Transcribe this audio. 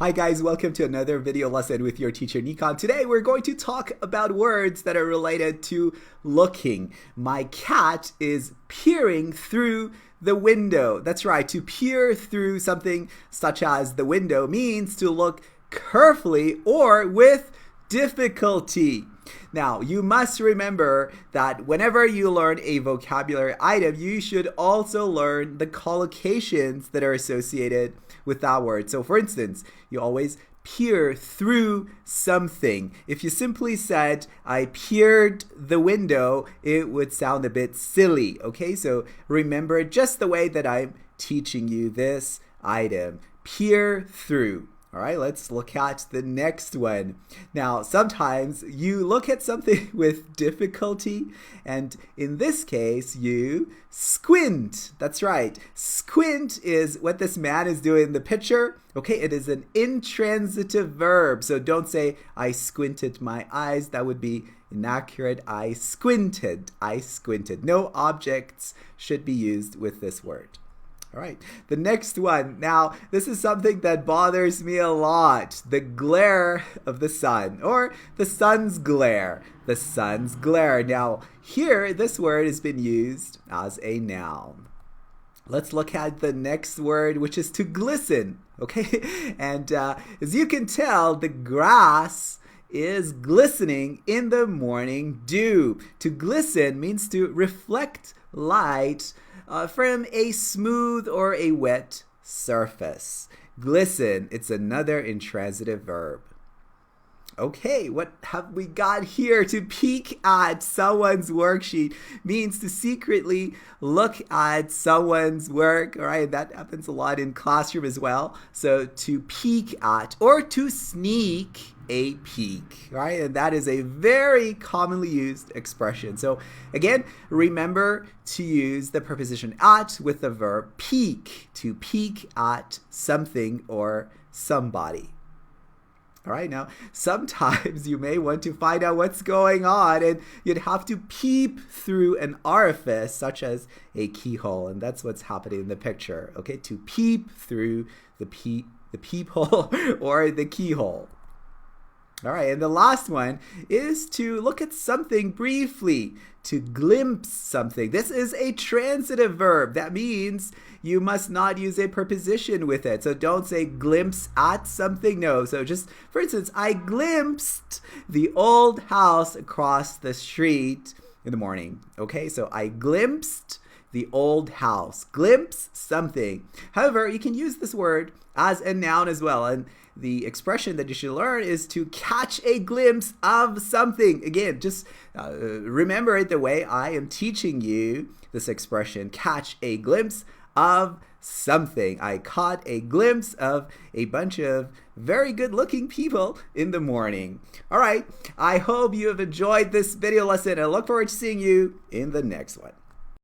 Hi guys, welcome to another video lesson with your teacher Nikon. Today we're going to talk about words that are related to looking. My cat is peering through the window. That's right, to peer through something such as the window means to look carefully or with difficulty. Now, you must remember that whenever you learn a vocabulary item, you should also learn the collocations that are associated with that word. So, for instance, you always peer through something. If you simply said, I peered the window, it would sound a bit silly. Okay, so remember just the way that I'm teaching you this item. Peer through. All right, let's look at the next one. Now, sometimes you look at something with difficulty, and in this case, you squint. That's right. Squint is what this man is doing in the picture. Okay, it is an intransitive verb. So don't say, I squinted my eyes. That would be inaccurate. I squinted. I squinted. No objects should be used with this word. All right, the next one. Now, this is something that bothers me a lot. The glare of the sun, or the sun's glare. The sun's glare. Now, here, this word has been used as a noun. Let's look at the next word, which is to glisten. Okay, and as you can tell, the grass is glistening in the morning dew. To glisten means to reflect light from a smooth or a wet surface. Glisten, it's another intransitive verb. Okay, what have we got here? To peek at someone's worksheet means to secretly look at someone's work. All right, that happens a lot in classroom as well. So to peek at or to sneak a peek, right? And that is a very commonly used expression. So again, remember to use the preposition at with the verb peek, to peek at something or somebody. All right, now sometimes you may want to find out what's going on, and you'd have to peep through an orifice such as a keyhole, and that's what's happening in the picture. Okay, to peep through the peephole or the keyhole. All right, and the last one is to look at something briefly, to glimpse something. This is a transitive verb. That means you must not use a preposition with it. So don't say glimpse at something. No, so just, for instance, I glimpsed the old house across the street in the morning. Okay, so I glimpsed the old house. Glimpse something. However, you can use this word as a noun as well. And the expression that you should learn is to catch a glimpse of something. Again, just remember it the way I am teaching you this expression. Catch a glimpse of something. I caught a glimpse of a bunch of very good looking people in the morning. All right, I hope you have enjoyed this video lesson and I look forward to seeing you in the next one.